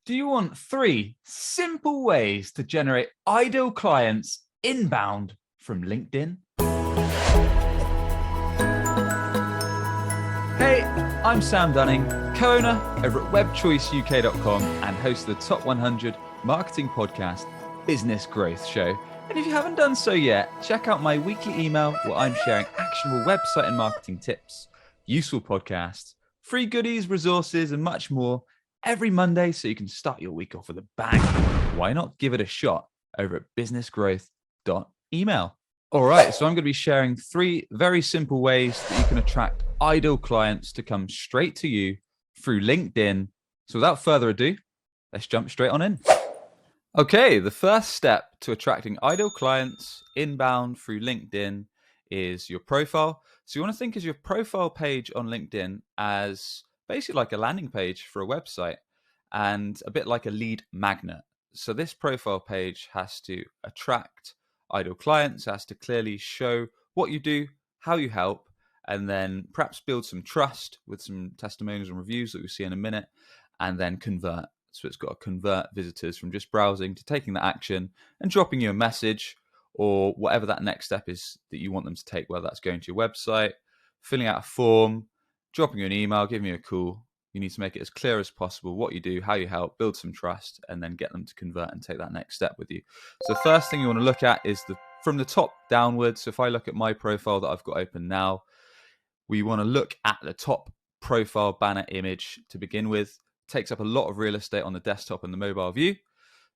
Do you want 3 simple ways to generate ideal clients inbound from LinkedIn? Hey, I'm Sam Dunning, co-owner over at webchoiceuk.com and host of the Top 100 Marketing Podcast Business Growth Show. And if you haven't done so yet, check out my weekly email where I'm sharing actionable website and marketing tips, useful podcasts, free goodies, resources, and much more every Monday so you can start your week off with a bang. Why not give it a shot over at businessgrowth.email? All right, so I'm going to be sharing 3 very simple ways that you can attract ideal clients to come straight to you through LinkedIn. So without further ado, let's jump straight on in. Okay, the first step to attracting ideal clients inbound through LinkedIn is your profile. So you want to think of your profile page on LinkedIn as basically like a landing page for a website and a bit like a lead magnet. So this profile page has to attract ideal clients, has to clearly show what you do, how you help, and then perhaps build some trust with some testimonials and reviews that we'll see in a minute, and then convert. So it's got to convert visitors from just browsing to taking that action and dropping you a message or whatever that next step is that you want them to take, whether that's going to your website, filling out a form, dropping you an email, giving you a call. You need to make it as clear as possible what you do, how you help, build some trust, and then get them to convert and take that next step with you. So the first thing you want to look at is from the top downwards. So if I look at my profile that I've got open now, we want to look at the top profile banner image to begin with. It takes up a lot of real estate on the desktop and the mobile view.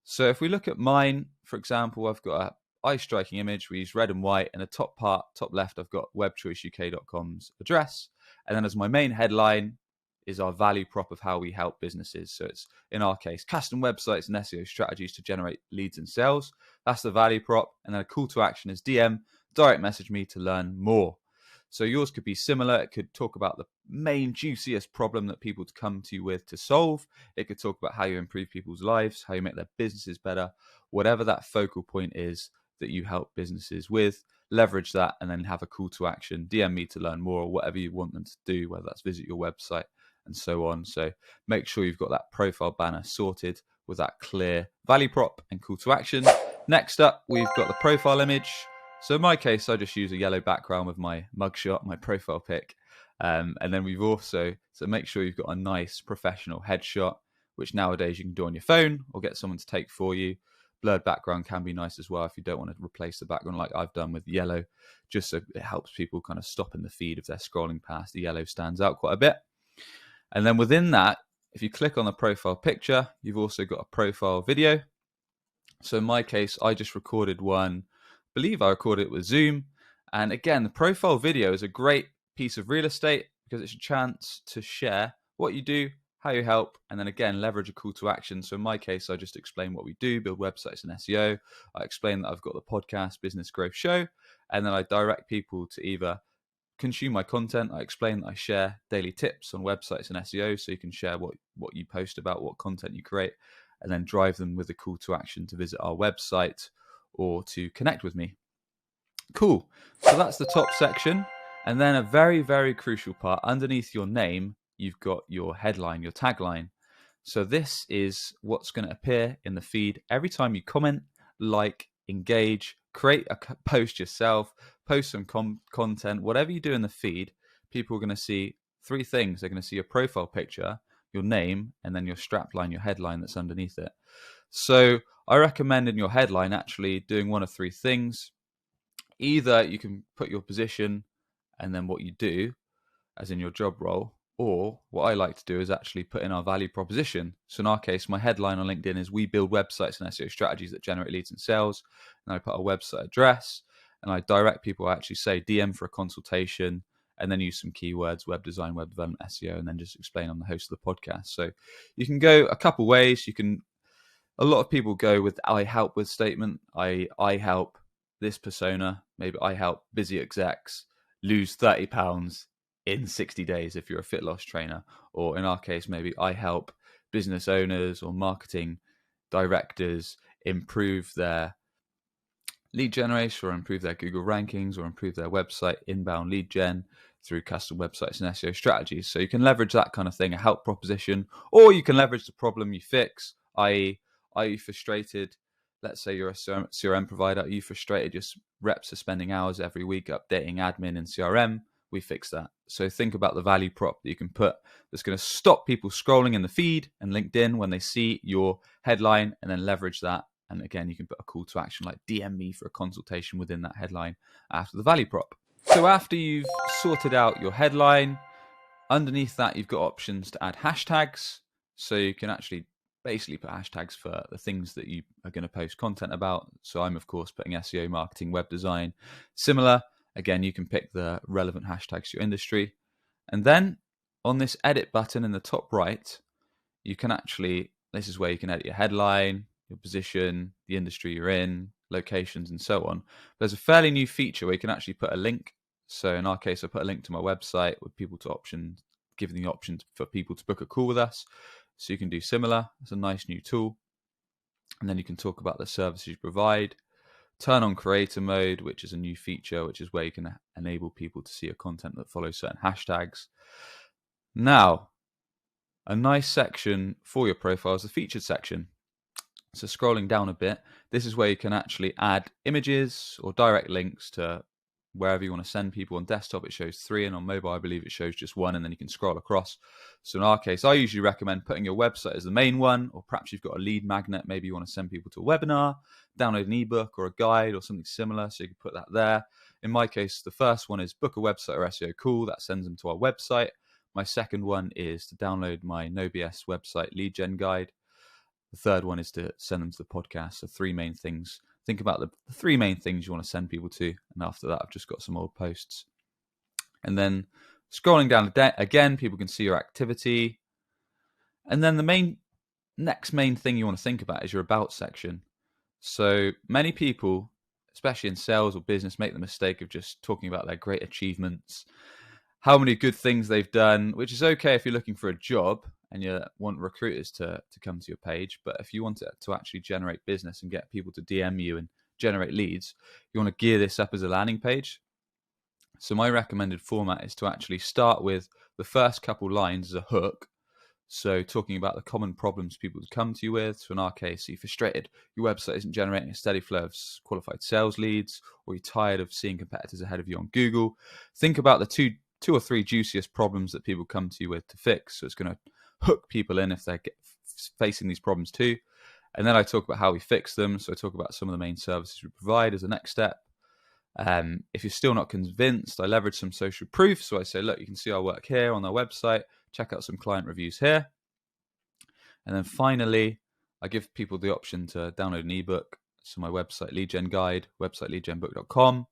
So if we look at mine, for example, I've got a eye-striking image. We use red and white, and the top left, I've got webchoiceuk.com's address. And then as my main headline is our value prop of how we help businesses. So it's, in our case, custom websites and SEO strategies to generate leads and sales. That's the value prop. And then a call to action is DM, direct message me to learn more. So yours could be similar. It could talk about the main juiciest problem that people come to you with to solve. It could talk about how you improve people's lives, how you make their businesses better, whatever that focal point is that you help businesses with. Leverage that and then have a call to action, DM me to learn more, or whatever you want them to do, whether that's visit your website and so on. So make sure you've got that profile banner sorted with that clear value prop and call to action. Next up, we've got the profile image. So in my case, I just use a yellow background with my mugshot, my profile pic. And then we've also, so make sure you've got a nice professional headshot, which nowadays you can do on your phone or get someone to take for you. Blurred background can be nice as well if you don't want to replace the background like I've done with yellow, just so it helps people kind of stop in the feed if they're scrolling past. The yellow stands out quite a bit. And then within that, if you click on the profile picture, you've also got a profile video. So in my case, I just recorded one. I believe I recorded it with Zoom. And again, the profile video is a great piece of real estate because it's a chance to share what you do, how you help, and then again, leverage a call to action. So in my case, I just explain what we do, build websites and SEO. I explain that I've got the podcast Business Growth Show, and then I direct people to either consume my content. I explain that I share daily tips on websites and SEO, so you can share what you post about, what content you create, and then drive them with a call to action to visit our website or to connect with me. Cool. So that's the top section. And then a very, very crucial part underneath your name, you've got your headline, your tagline. So this is what's going to appear in the feed every time you comment, like, engage, create a post yourself, post some content, whatever you do in the feed. People are going to see 3 things. They're going to see your profile picture, your name, and then your strapline, your headline that's underneath it. So I recommend in your headline actually doing one of 3 things. Either you can put your position and then what you do, as in your job role, or what I like to do is actually put in our value proposition. So in our case, my headline on LinkedIn is we build websites and SEO strategies that generate leads and sales. And I put a website address and I direct people, I actually say DM for a consultation, and then use some keywords, web design, web development, SEO, and then just explain I'm the host of the podcast. So you can go a couple ways. A lot of people go with I help with statement. I help this persona. Maybe I help busy execs lose 30 pounds in 60 days if you're a fit loss trainer. Or in our case, maybe I help business owners or marketing directors improve their lead generation or improve their Google rankings or improve their website inbound lead gen through custom websites and SEO strategies. So you can leverage that kind of thing, a help proposition, or you can leverage the problem you fix. Are you frustrated? Let's say you're a CRM provider. Are you frustrated? Your reps are spending hours every week updating admin and CRM. We fix that. So think about the value prop that you can put that's going to stop people scrolling in the feed and LinkedIn when they see your headline, and then leverage that. And again, you can put a call to action like DM me for a consultation within that headline after the value prop. So after you've sorted out your headline, underneath that, you've got options to add hashtags. So you can actually basically put hashtags for the things that you are going to post content about. So I'm, of course, putting SEO, marketing, web design, similar. Again, you can pick the relevant hashtags to your industry. And then on this edit button in the top right, you can actually, this is where you can edit your headline, your position, the industry you're in, locations, and so on. There's a fairly new feature where you can actually put a link. So in our case, I put a link to my website with people to giving the option for people to book a call with us. So you can do similar. It's a nice new tool. And then you can talk about the services you provide. Turn on creator mode, which is a new feature, which is where you can enable people to see your content that follows certain hashtags. Now, a nice section for your profile is the featured section. So scrolling down a bit, this is where you can actually add images or direct links to wherever you want to send people. On desktop, it shows 3, and on mobile, I believe it shows just 1, and then you can scroll across. So in our case, I usually recommend putting your website as the main one, or perhaps you've got a lead magnet. Maybe you want to send people to a webinar, download an ebook or a guide or something similar. So you can put that there. In my case, the first one is book a website or SEO call. That sends them to our website. My second one is to download my NoBS website lead gen guide. The third one is to send them to the podcast. So 3 main things. Think about the 3 main things you want to send people to. And after that, I've just got some old posts. And then scrolling down again, people can see your activity. And then the next main thing you want to think about is your about section. So many people, especially in sales or business, make the mistake of just talking about their great achievements, how many good things they've done, which is okay if you're looking for a job and you want recruiters to come to your page. But if you want it to actually generate business and get people to DM you and generate leads, you want to gear this up as a landing page. So my recommended format is to actually start with the first couple lines as a hook. So talking about the common problems people come to you with. So in our case, you're frustrated, your website isn't generating a steady flow of qualified sales leads, or you're tired of seeing competitors ahead of you on Google. Think about the two or three juiciest problems that people come to you with to fix. So it's going to hook people in if they're facing these problems too. And then I talk about how we fix them. So I talk about some of the main services we provide as a next step. If you're still not convinced, I leverage some social proof. So I say, look, you can see our work here on our website. Check out some client reviews here. And then finally, I give people the option to download an ebook. So my website lead gen guide, websiteleadgenbook.com.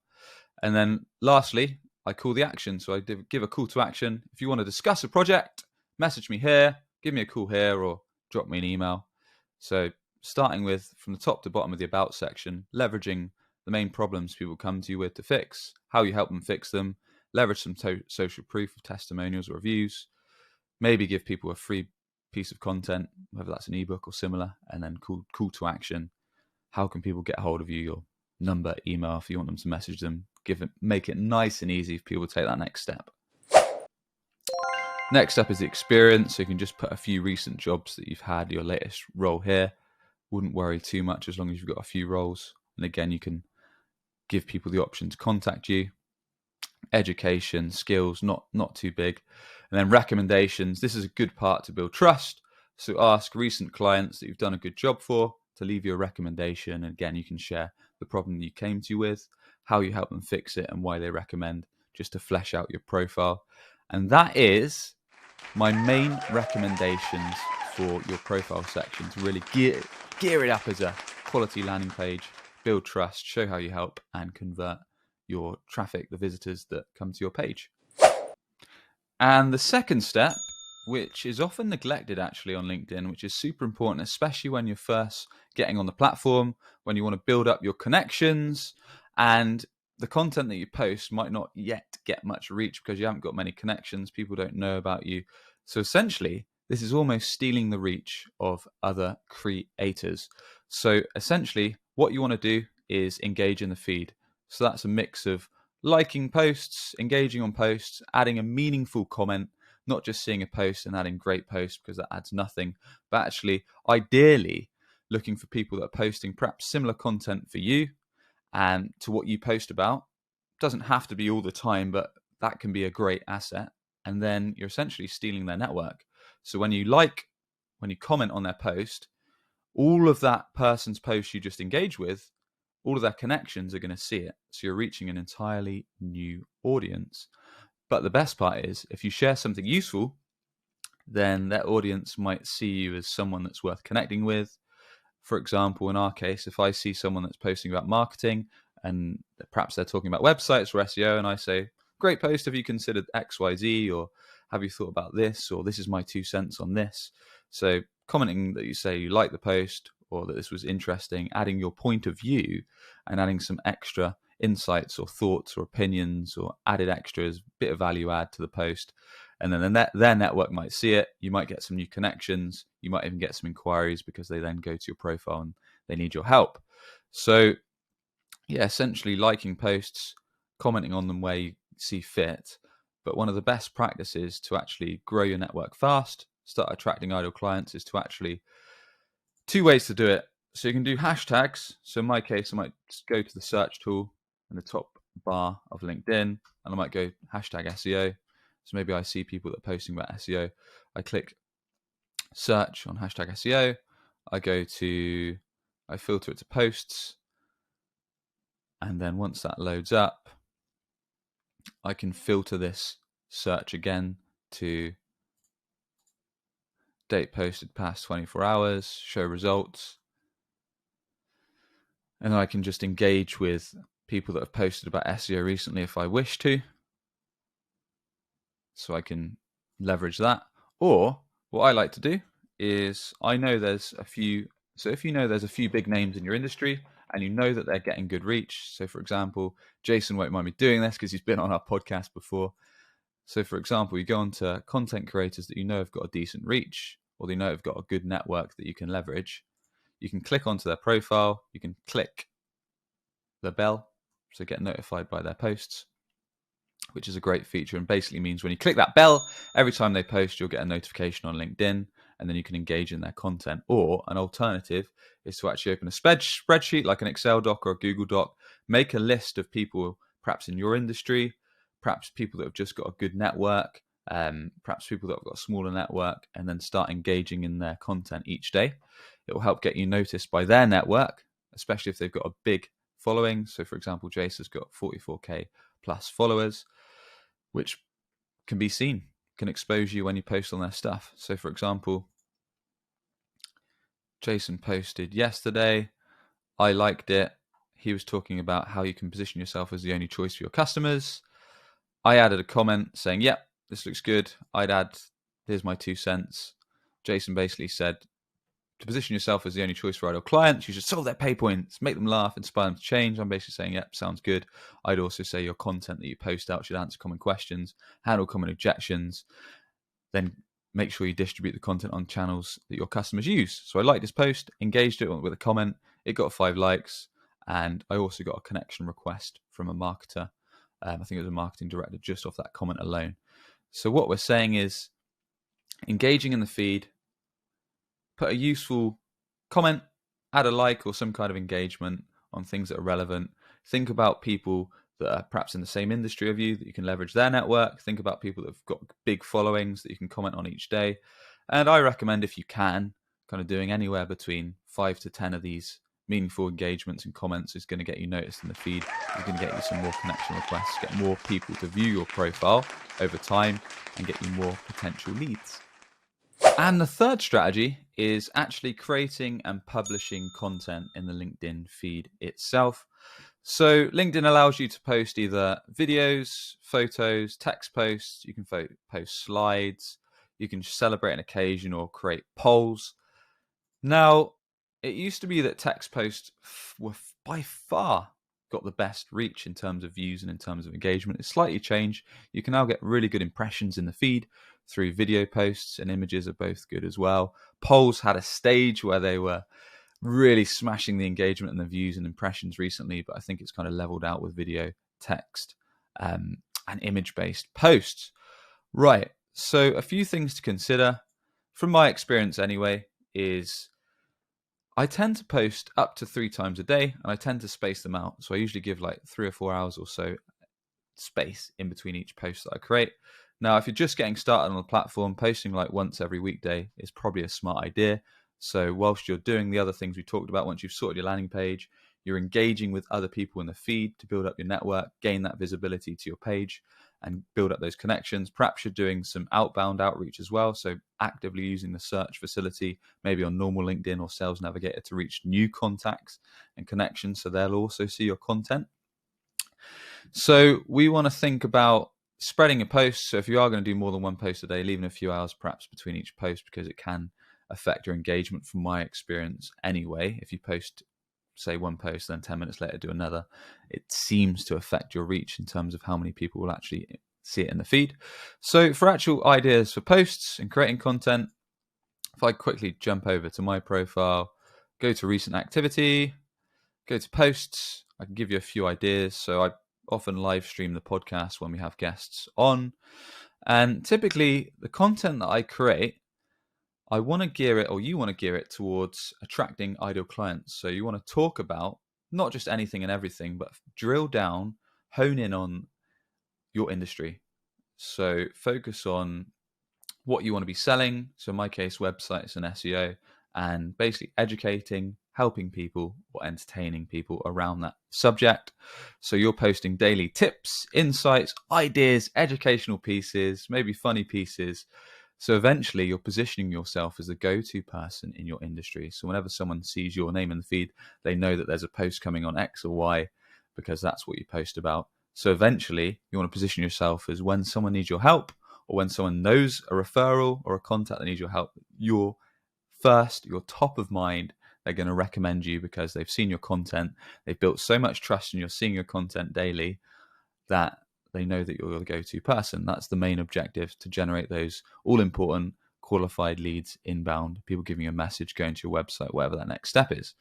And then lastly, I call the action. So I give a call to action. If you want to discuss a project, message me here, give me a call here, or drop me an email. So starting with from the top to bottom of the about section, leveraging the main problems people come to you with to fix, how you help them fix them, leverage some social proof of testimonials or reviews, maybe give people a free piece of content, whether that's an ebook or similar, and then call to action. How can people get a hold of you? Your number, email, if you want them to message them, make it nice and easy for people to take that next step. Next up is the experience. So you can just put a few recent jobs that you've had, your latest role here. Wouldn't worry too much as long as you've got a few roles. And again, you can give people the option to contact you. Education, skills, not too big. And then recommendations. This is a good part to build trust. So ask recent clients that you've done a good job for to leave you a recommendation. And again, you can share the problem you came to you with, how you help them fix it, and why they recommend, just to flesh out your profile. And that is my main recommendations for your profile section to really gear it up as a quality landing page, build trust, show how you help, and convert your traffic, the visitors that come to your page. And the second step, which is often neglected actually on LinkedIn, which is super important, especially when you're first getting on the platform, when you want to build up your connections, and the content that you post might not yet get much reach because you haven't got many connections. People don't know about you. So essentially, this is almost stealing the reach of other creators. So essentially, what you want to do is engage in the feed. So that's a mix of liking posts, engaging on posts, adding a meaningful comment, not just seeing a post and adding great posts because that adds nothing, but actually ideally looking for people that are posting perhaps similar content for you and to what you post about. Doesn't have to be all the time, but that can be a great asset. And then you're essentially stealing their network. So when you comment on their post, all of that person's post you just engage with, all of their connections are going to see it. So you're reaching an entirely new audience. But the best part is, if you share something useful, then that audience might see you as someone that's worth connecting with. For example, in our case, if I see someone that's posting about marketing and perhaps they're talking about websites or SEO, and I say, great post, have you considered XYZ, or have you thought about this, or this is my 2 cents on this. So commenting that you say you like the post or that this was interesting, adding your point of view and adding some extra insights or thoughts or opinions or added extras, bit of value add to the post. And then their network might see it. You might get some new connections. You might even get some inquiries because they then go to your profile and they need your help. So yeah, essentially liking posts, commenting on them where you see fit. But one of the best practices to actually grow your network fast, start attracting ideal clients, is to actually, 2 ways to do it. So you can do hashtags. So in my case, I might just go to the search tool in the top bar of LinkedIn, and I might go hashtag SEO. So maybe I see people that are posting about SEO. I click search on hashtag SEO. I filter it to posts. And then once that loads up, I can filter this search again to date posted past 24 hours, show results. And I can just engage with people that have posted about SEO recently if I wish to. So I can leverage that. Or what I like to do is, I know there's a few. So if you know there's a few big names in your industry and you know that they're getting good reach. So for example, Jason won't mind me doing this because he's been on our podcast before. So for example, you go on to content creators that you know have got a decent reach, or they know have got a good network that you can leverage. You can click onto their profile. You can click the bell, so get notified by their posts, which is a great feature and basically means when you click that bell, every time they post, you'll get a notification on LinkedIn, and then you can engage in their content. Or an alternative is to actually open a spreadsheet like an Excel doc or a Google doc, make a list of people perhaps in your industry, perhaps people that have just got a good network, perhaps people that have got a smaller network, and then start engaging in their content each day. It will help get you noticed by their network, especially if they've got a big following. So for example, Jace has got 44k plus followers, which can be seen, can expose you when you post on their stuff. So for example, Jason posted yesterday, I liked it. He was talking about how you can position yourself as the only choice for your customers. I added a comment saying, yep, this looks good. I'd add, here's my 2 cents. Jason basically said, to position yourself as the only choice for ideal clients, you should solve their pain points, make them laugh, inspire them to change. I'm basically saying, yep, sounds good. I'd also say your content that you post out should answer common questions, handle common objections, then make sure you distribute the content on channels that your customers use. So I liked this post, engaged it with a comment. It got 5 likes. And I also got a connection request from a marketer. I think it was a marketing director just off that comment alone. So what we're saying is engaging in the feed, put a useful comment, add a like or some kind of engagement on things that are relevant. Think about people that are perhaps in the same industry of you that you can leverage their network. Think about people that have got big followings that you can comment on each day. And I recommend, if you can, kind of doing anywhere between 5 to 10 of these meaningful engagements and comments is going to get you noticed in the feed. It's going to get you some more connection requests, get more people to view your profile over time, and get you more potential leads. And the third strategy is actually creating and publishing content in the LinkedIn feed itself. So LinkedIn allows you to post either videos, photos, text posts. You can post slides. You can celebrate an occasion or create polls. Now, it used to be that text posts were by far got the best reach in terms of views and in terms of engagement. It's slightly changed. You can now get really good impressions in the feed through video posts, and images are both good as well. Polls had a stage where they were really smashing the engagement and the views and impressions recently, but I think it's kind of leveled out with video, text, and image-based posts. Right. So a few things to consider, from my experience anyway, is I tend to post up to 3 times a day, and I tend to space them out. So I usually give like 3 or 4 hours or so space in between each post that I create. Now, if you're just getting started on the platform, posting like once every weekday is probably a smart idea. So whilst you're doing the other things we talked about, once you've sorted your landing page, you're engaging with other people in the feed to build up your network, gain that visibility to your page, and build up those connections. Perhaps you're doing some outbound outreach as well. So actively using the search facility, maybe on normal LinkedIn or Sales Navigator, to reach new contacts and connections, so they'll also see your content. So we want to think about spreading a post. So if you are going to do more than one post a day, leaving a few hours perhaps between each post, because it can affect your engagement from my experience anyway. If you post, say, one post, then 10 minutes later do another, it seems to affect your reach in terms of how many people will actually see it in the feed. So for actual ideas for posts and creating content, if I quickly jump over to my profile, go to recent activity, go to posts, I can give you a few ideas. So I often live stream the podcast when we have guests on. And typically the content that I create, I want to gear it, or you want to gear it towards attracting ideal clients. So you want to talk about not just anything and everything, but drill down, hone in on your industry. So focus on what you want to be selling. So in my case, websites and SEO, and basically educating, helping people, or entertaining people around that subject. So you're posting daily tips, insights, ideas, educational pieces, maybe funny pieces. So eventually you're positioning yourself as the go-to person in your industry. So whenever someone sees your name in the feed, they know that there's a post coming on X or Y, because that's what you post about. So eventually you want to position yourself as, when someone needs your help, or when someone knows a referral or a contact that needs your help, you're first, you're top of mind. They're going to recommend you because they've seen your content. They've built so much trust, and you're seeing your content daily, that they know that you're the go-to person. That's the main objective, to generate those all-important qualified leads inbound, people giving you a message, going to your website, whatever that next step is.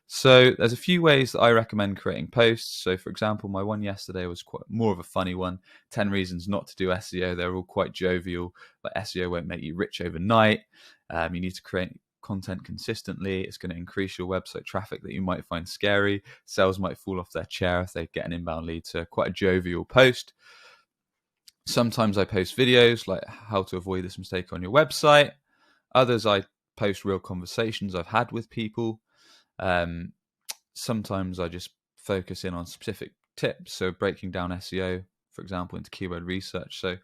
So there's a few ways that I recommend creating posts. So for example, my one yesterday was quite more of a funny one, 10 reasons not to do SEO. They're all quite jovial, but SEO won't make you rich overnight. You need to create content consistently. It's going to increase your website traffic that you might find scary. Sales might fall off their chair if they get an inbound lead. So quite a jovial post. Sometimes I post videos like how to avoid this mistake on your website. Others I post real conversations I've had with people. Sometimes I just focus in on specific tips. So breaking down SEO, for example, into keyword research. So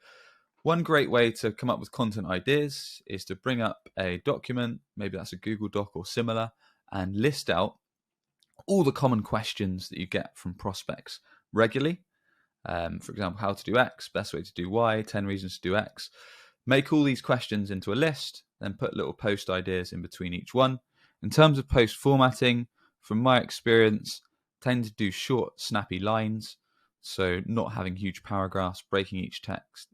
one great way to come up with content ideas is to bring up a document, maybe that's a Google Doc or similar, and list out all the common questions that you get from prospects regularly. For example, how to do X, best way to do Y, 10 reasons to do X. Make all these questions into a list, then put little post ideas in between each one. In terms of post formatting, from my experience, tend to do short, snappy lines. So not having huge paragraphs, breaking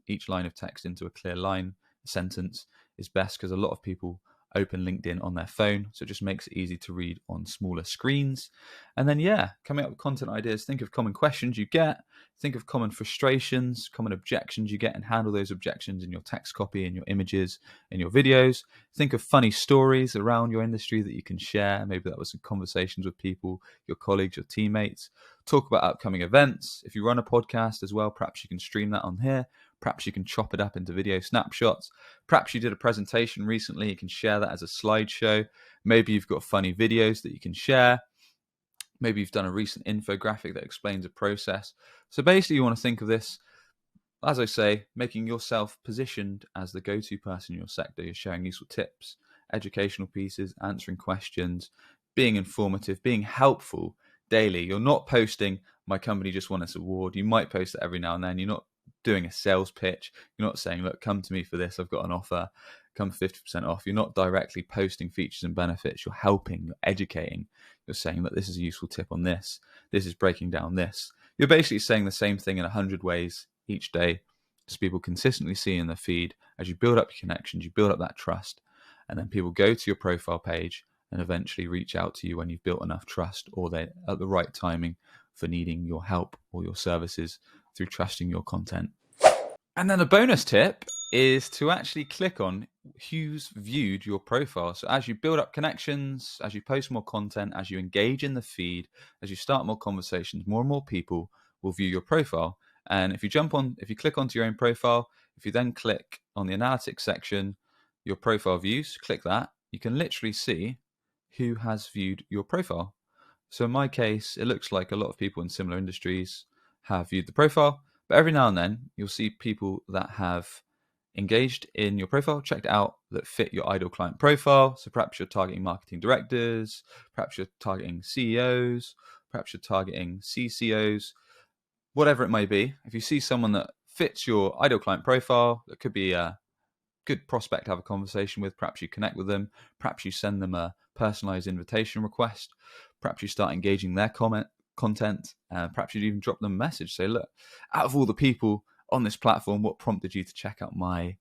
each line of text into a clear line, a sentence is best, because a lot of people open LinkedIn on their phone. So it just makes it easy to read on smaller screens. And then, coming up with content ideas, think of common questions you get, think of common frustrations, common objections you get, and handle those objections in your text copy, in your images, in your videos. Think of funny stories around your industry that you can share. Maybe that was some conversations with people, your colleagues, your teammates. Talk about upcoming events. If you run a podcast as well, perhaps you can stream that on here. Perhaps you can chop it up into video snapshots. Perhaps you did a presentation recently. You can share that as a slideshow. Maybe you've got funny videos that you can share. Maybe you've done a recent infographic that explains a process. So basically you want to think of this, as I say, making yourself positioned as the go-to person in your sector. You're sharing useful tips, educational pieces, answering questions, being informative, being helpful daily. You're not posting, my company just won this award. You might post it every now and then. You're not doing a sales pitch. You're not saying, look, come to me for this, I've got an offer, come 50% off. You're not directly posting features and benefits. You're helping, you're educating. You're saying that this is a useful tip on this. This is breaking down this. You're basically saying the same thing in 100 ways each day, just people consistently see in the feed. As you build up your connections, you build up that trust, and then people go to your profile page and eventually reach out to you when you've built enough trust, or they're at the right timing for needing your help or your services through trusting your content. And then a bonus tip is to actually click on who's viewed your profile. So as you build up connections, as you post more content, as you engage in the feed, as you start more conversations, more and more people will view your profile. And if you click onto your own profile, if you then click on the analytics section, your profile views, click that, you can literally see who has viewed your profile. So in my case, it looks like a lot of people in similar industries have viewed the profile, but every now and then you'll see people that have engaged in your profile, checked out, that fit your ideal client profile. So perhaps you're targeting marketing directors, perhaps you're targeting CEOs, perhaps you're targeting CCOs, whatever it may be. If you see someone that fits your ideal client profile, that could be a good prospect to have a conversation with, perhaps you connect with them, perhaps you send them a personalized invitation request, perhaps you start engaging their content, perhaps you'd even drop them a message, say, look, out of all the people on this platform, what prompted you to check out my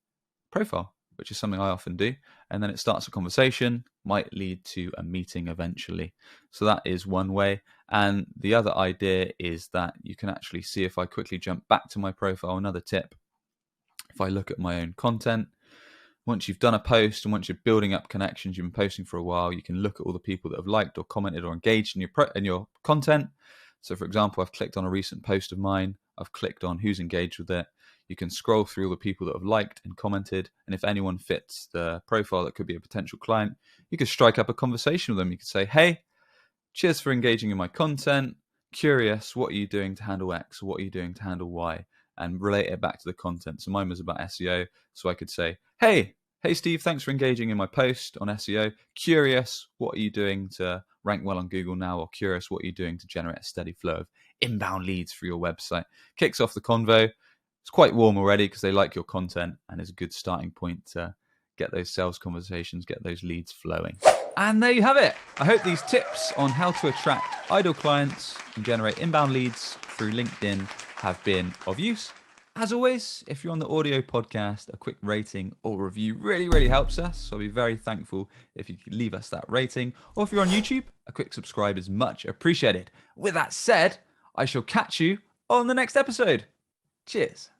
profile? Which is something I often do. And then it starts a conversation, might lead to a meeting eventually. So that is one way. And the other idea is that you can actually see, if I quickly jump back to my profile, another tip, if I look at my own content, once you've done a post and once you're building up connections, you've been posting for a while, you can look at all the people that have liked or commented or engaged in your content. So for example, I've clicked on a recent post of mine. I've clicked on who's engaged with it. You can scroll through all the people that have liked and commented. And if anyone fits the profile that could be a potential client, you could strike up a conversation with them. You could say, hey, cheers for engaging in my content. Curious, what are you doing to handle X? What are you doing to handle Y? And relate it back to the content. So mine was about SEO. So I could say, hey Steve, thanks for engaging in my post on SEO. Curious, what are you doing to rank well on Google now? Or curious, what are you doing to generate a steady flow of inbound leads for your website? Kicks off the convo. It's quite warm already because they like your content, and is a good starting point to get those sales conversations, get those leads flowing. And there you have it. I hope these tips on how to attract ideal clients and generate inbound leads through LinkedIn have been of use. As always, if you're on the audio podcast, a quick rating or review really helps us. So I'll be very thankful if you could leave us that rating. Or if you're on YouTube, a quick subscribe is much appreciated. With that said, I shall catch you on the next episode. Cheers.